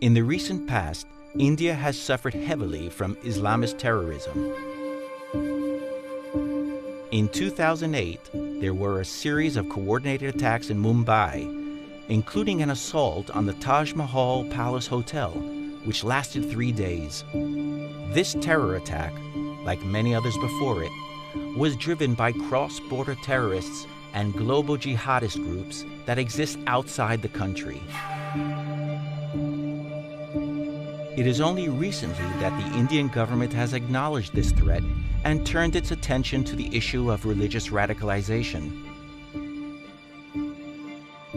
In the recent past, India has suffered heavily from Islamist terrorism. In 2008, there were a series of coordinated attacks in Mumbai, including an assault on the Taj Mahal Palace Hotel, which lasted 3 days. This terror attack, like many others before it, was driven by cross-border terrorists and global jihadist groups that exist outside the country. It is only recently that the Indian government has acknowledged this threat and turned its attention to the issue of religious radicalization.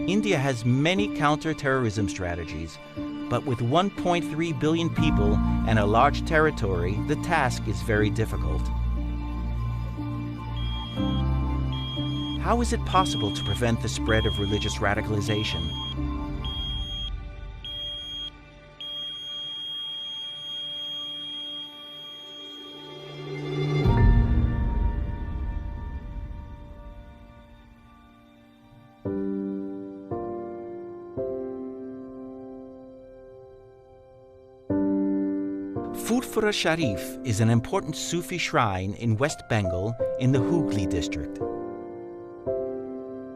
India has many counter-terrorism strategies, but with 1.3 billion people and a large territory, the task is very difficult. How is it possible to prevent the spread of religious radicalization? Furfura Sarif is an important Sufi shrine in West Bengal in the Hooghly district.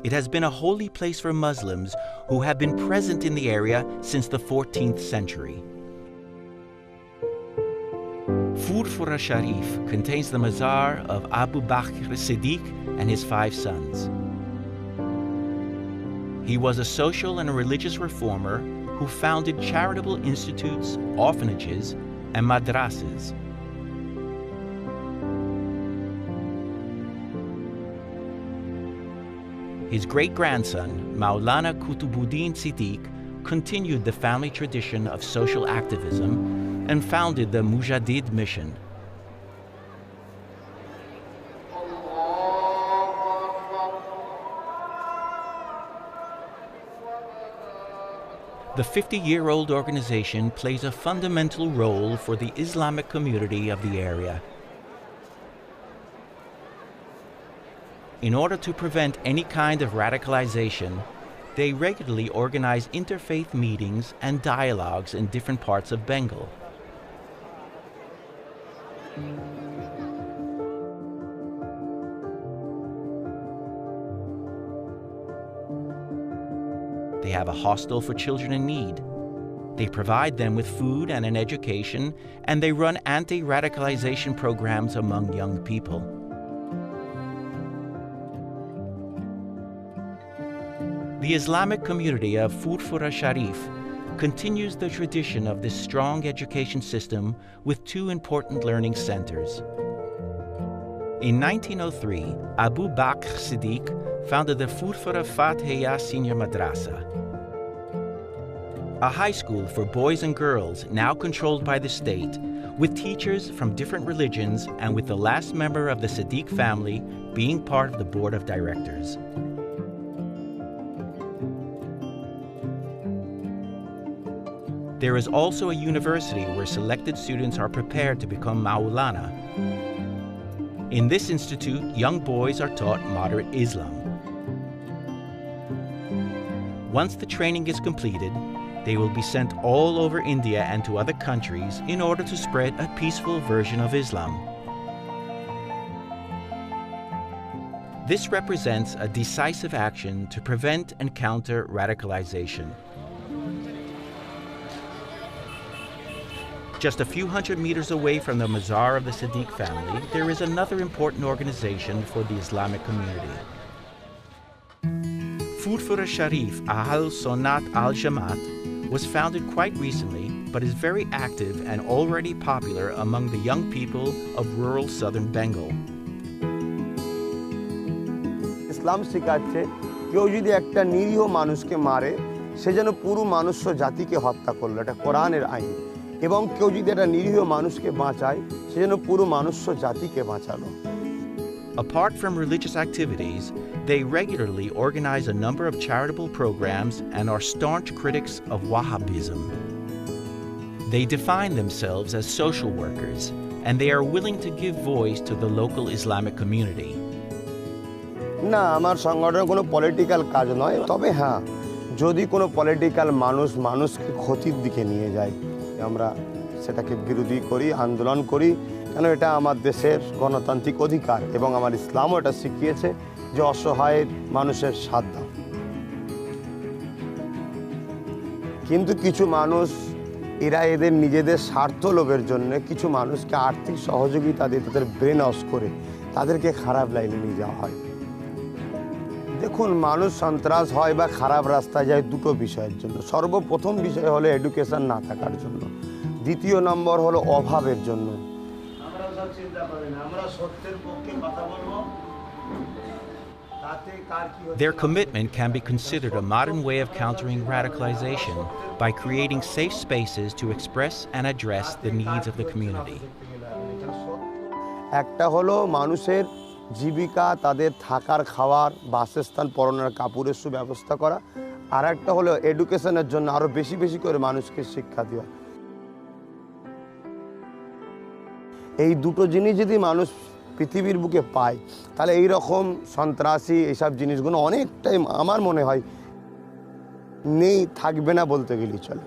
It has been a holy place for Muslims who have been present in the area since the 14th century. Furfura Sarif contains the mazar of Abbas Siddique and his 5 sons. He was a social and a religious reformer who founded charitable institutes, orphanages, and madrasas. His great-grandson, Maulana Qutubuddin Siddique, continued the family tradition of social activism and founded the Mujahideen mission. The 50-year-old organization plays a fundamental role for the Islamic community of the area. In order to prevent any kind of radicalization, they regularly organize interfaith meetings and dialogues in different parts of Bengal. They have a hostel for children in need. They provide them with food and an education, and they run anti-radicalization programs among young people. The Islamic community of Furfura Sarif continues the tradition of this strong education system with 2 important learning centers. In 1903, Abbas Siddique founded the Furfura Fathiya Senior Madrasa, a high school for boys and girls now controlled by the state, with teachers from different religions and with the last member of the Siddique family being part of the board of directors. There is also a university where selected students are prepared to become Maulana. In this institute, young boys are taught moderate Islam. Once the training is completed, they will be sent all over India and to other countries in order to spread a peaceful version of Islam. This represents a decisive action to prevent and counter radicalization. Just a few hundred meters away from the mazar of the Siddique family, there is another important organization for the Islamic community. Furfura Sarif Ahl Sunnat al-Jamaat was founded quite recently, but is very active and already popular among the young people of rural southern Bengal. Islam শিখাচ্ছে কেউ যদি একটা নিরীহ মানুষকে মারে সে যেন পুরো মনুষ্য জাতিকে হত্যা করলো, এটা কোরআনের আইন। এবং কেউ যদি একটা নিরীহ মানুষকে বাঁচায় সে যেন পুরো মনুষ্য জাতিকে বাঁচালো। Apart from religious activities, they regularly organize a number of charitable programs and are staunch critics of Wahhabism. They define themselves as social workers, and they are willing to give voice to the local Islamic community. না, আমার সংগঠনের কোনো political কাজ নয়, তবে হ্যাঁ যদি কোনো পলিটিক্যাল মানুষকে ক্ষতির দিকে নিয়ে যায়, আমরা সেটাকে বিরোধী করি, আন্দোলন করি, কেন এটা আমার দেশের গণতান্ত্রিক অধিকার এবং আমার ইসলামও এটা শিখিয়েছে যে অসহায় মানুষের সাথ দাও। কিন্তু কিছু মানুষ এদের নিজেদের স্বার্থ লোভের জন্য কিছু মানুষকে আর্থিক সহযোগিতা দিয়ে তাদের ব্রেন ওয়াশ করে তাদেরকে খারাপ লাইনে নিয়ে যাওয়া হয়। দেখুন, মানুষ সন্ত্রাস হয় বা খারাপ রাস্তায় যায় দুটো বিষয়ের জন্য। সর্বপ্রথম বিষয় হলো এডুকেশন না থাকার জন্য, দ্বিতীয় নম্বর হলো অভাবের জন্য। আমরা সব চিন্তা করি না, আমরা সত্যের পক্ষে কথা বলবো। Their commitment can be considered a modern way of countering radicalization by creating safe spaces to express and address the needs of the community. একটা হলো মানুষের জীবিকা, তাদের থাকার, খাওয়ার, বাসস্থান, পরনের কাপড়ের সুব্যবস্থা করা, আর একটা হলো এডুকেশনের জন্য আরো বেশি বেশি করে মানুষকে শিক্ষা দেওয়া। এই দুটো জিনিস যদি মানুষ পৃথিবীর বুকে পায়, তাহলে এই রকম সন্ত্রাসী এইসব জিনিসগুলো অনেকটাই আমার মনে হয় নেই, থাকবে না বলতে গেলেই চলে।